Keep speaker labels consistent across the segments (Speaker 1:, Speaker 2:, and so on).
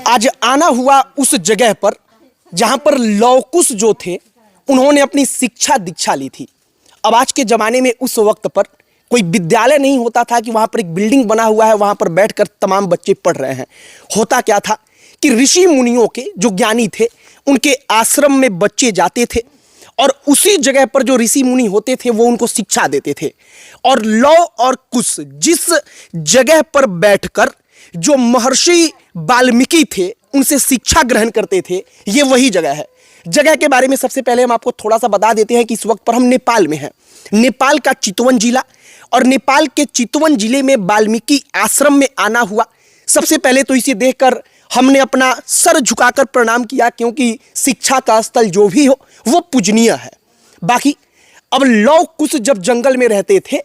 Speaker 1: आज आना हुआ उस जगह पर जहां पर लौह कुश जो थे उन्होंने अपनी शिक्षा दीक्षा ली थी। अब आज के ज़माने में उस वक्त पर कोई विद्यालय नहीं होता था कि वहाँ पर एक बिल्डिंग बना हुआ है, वहाँ पर बैठकर तमाम बच्चे पढ़ रहे हैं। होता क्या था कि ऋषि मुनियों के जो ज्ञानी थे उनके आश्रम में बच्चे जाते थे और उसी जगह पर जो ऋषि मुनि होते थे वो उनको शिक्षा देते थे। और लौह और कुश जिस जगह पर बैठकर जो महर्षि वाल्मीकि थे उनसे शिक्षा ग्रहण करते थे, ये वही जगह है। जगह के बारे में सबसे पहले हम आपको थोड़ा सा बता देते हैं कि इस वक्त पर हम नेपाल में हैं। नेपाल का चितवन जिला, और नेपाल के चितवन जिले में वाल्मीकि आश्रम में आना हुआ। सबसे पहले तो इसे देखकर हमने अपना सर झुकाकर प्रणाम किया, क्योंकि शिक्षा का स्थल जो भी हो वो पूजनीय है। बाकी अब लौह कुश जब जंगल में रहते थे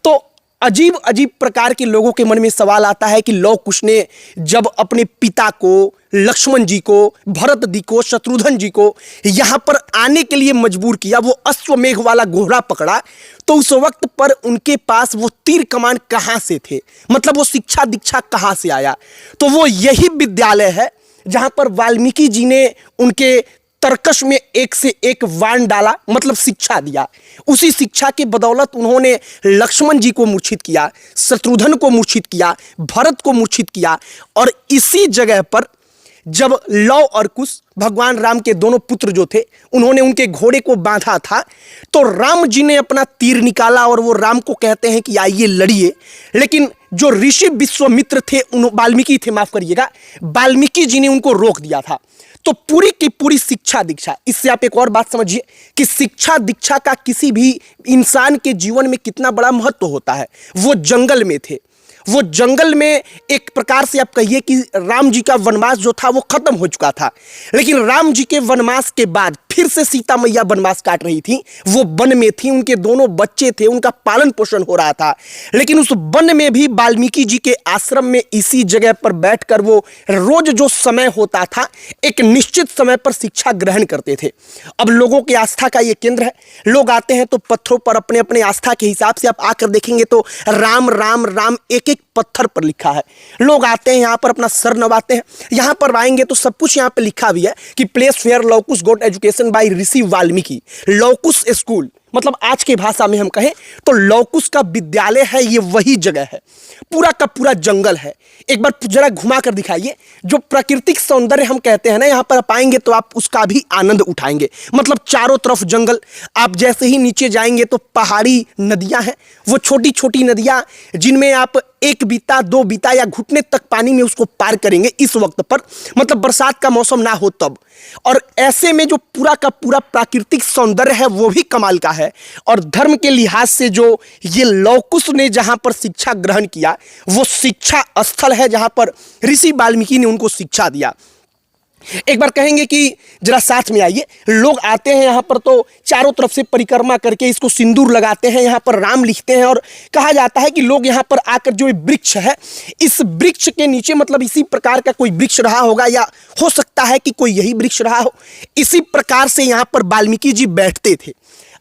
Speaker 1: तो अजीब अजीब प्रकार के लोगों के मन में सवाल आता है कि लौह कुश ने जब अपने पिता को, लक्ष्मण जी को, भरत जी को, शत्रुघ्न जी को यहाँ पर आने के लिए मजबूर किया, वो अश्वमेघ वाला घोड़ा पकड़ा, तो उस वक्त पर उनके पास वो तीर कमान कहाँ से थे, मतलब वो शिक्षा दीक्षा कहाँ से आया। तो वो यही विद्यालय है जहाँ पर वाल्मीकि जी ने उनके तर्कश में एक से एक वाण डाला, मतलब शिक्षा दिया। उसी शिक्षा के बदौलत उन्होंने लक्ष्मण जी को मूर्छित किया, शत्रुघ्न को मूर्छित किया, भरत को मूर्छित किया। और इसी जगह पर जब लौह और कुश भगवान राम के दोनों पुत्र जो थे उन्होंने उनके घोड़े को बांधा था, तो राम जी ने अपना तीर निकाला और वो राम को कहते हैं कि आइए लड़िए। लेकिन जो ऋषि विश्वामित्र थे, वाल्मीकि थे, माफ करिएगा, वाल्मीकि जी ने उनको रोक दिया था। तो पूरी की पूरी शिक्षा दीक्षा, इससे आप एक और बात समझिए कि शिक्षा दीक्षा का किसी भी इंसान के जीवन में कितना बड़ा महत्व होता है। वो जंगल में थे, वो जंगल में एक प्रकार से आप कहिए कि राम जी का वनवास जो था वो खत्म हो चुका था, लेकिन राम जी के वनवास के बाद फिर से सीता मैया वनवास काट रही थी। वो वन में थी, उनके दोनों बच्चे थे, उनका पालन पोषण हो रहा था। लेकिन उस वन में भी वाल्मीकि जी के आश्रम में इसी जगह पर बैठकर वो रोज जो समय होता था एक निश्चित समय पर शिक्षा ग्रहण करते थे। अब लोगों की आस्था का ये केंद्र है, लोग आते हैं तो पत्थरों पर अपने अपने आस्था के हिसाब से आप आकर देखेंगे तो राम राम राम एक एक पत्थर पर लिखा है। लोग आते हैं यहाँ पर अपना सर नवाते हैं। यहाँ पर आएंगे तो सब कुछ यहाँ पे लिखा भी है कि प्लेस वेयर लौह कुश गॉट एजुकेशन बाय ऋषि वाल्मीकि, लौह कुश स्कूल। मतलब आज के भाषा में हम कहें तो लौह कुश का विद्यालय है, ये वही जगह है। पूरा का पूरा जंगल है। एक बार जरा घुमा कर दिखाइए। जो प्राकृतिक सौंदर्य हम कहते हैं ना, यहाँ पर आप आएंगे तो आप उसका भी आनंद उठाएंगे। मतलब चारों तरफ जंगल, आप जैसे ही नीचे जाएंगे तो पहाड़ी नदियां हैं, वो छोटी छोटी नदियां जिनमें आप एक बीता, दो बीता या घुटने तक पानी में उसको पार करेंगे इस वक्त पर, मतलब बरसात का मौसम ना हो तब। और ऐसे में जो पूरा का पूरा प्राकृतिक सौंदर्य है वो भी कमाल का है। और धर्म के लिहाज से जो ये लौह कुश ने जहां पर शिक्षा ग्रहण किया वो शिक्षा स्थल है जहां पर ऋषि वाल्मीकि ने उनको शिक्षा दिया। एक बार कहेंगे कि जरा साथ में आइए। लोग आते हैं यहाँ पर तो चारों तरफ से परिक्रमा करके इसको सिंदूर लगाते हैं, यहाँ पर राम लिखते हैं। और कहा जाता है कि लोग यहाँ पर आकर जो वृक्ष है, इस वृक्ष के नीचे, मतलब इसी प्रकार का कोई वृक्ष रहा होगा या हो सकता है कि कोई यही वृक्ष रहा हो, इसी प्रकार से यहाँ पर वाल्मीकि जी बैठते थे।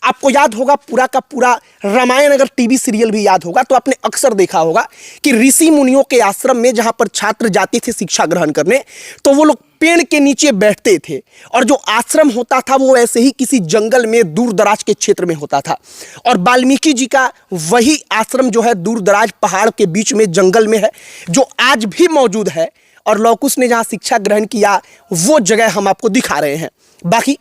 Speaker 1: आपको याद होगा पूरा का पूरा रामायण, अगर टीवी सीरियल भी याद होगा तो आपने अक्सर देखा होगा कि ऋषि मुनियों के आश्रम में जहां पर छात्र जाते थे शिक्षा ग्रहण करने, तो वो लोग पेड़ के नीचे बैठते थे। और जो आश्रम होता था वो ऐसे ही किसी जंगल में दूर दराज के क्षेत्र में होता था। और वाल्मीकि जी का वही आश्रम जो है दूर दराज पहाड़ के बीच में जंगल में है, जो आज भी मौजूद है। और लौह कुश ने जहाँ शिक्षा ग्रहण किया वो जगह हम आपको दिखा रहे हैं। बाकी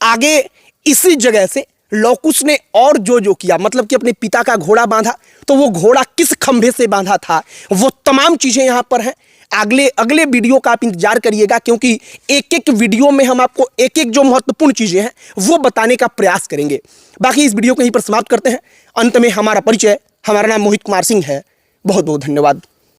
Speaker 1: आगे इसी जगह से लौह कुश ने और जो किया, मतलब कि अपने पिता का घोड़ा बांधा, तो वो घोड़ा किस खंभे से बांधा था, वो तमाम चीजें यहाँ पर हैं। अगले वीडियो का आप इंतजार करिएगा, क्योंकि एक एक वीडियो में हम आपको एक एक जो महत्वपूर्ण चीजें हैं वो बताने का प्रयास करेंगे। बाकी इस वीडियो को यहीं पर समाप्त करते हैं। अंत में हमारा परिचय, हमारा नाम मोहित कुमार सिंह है। बहुत बहुत धन्यवाद।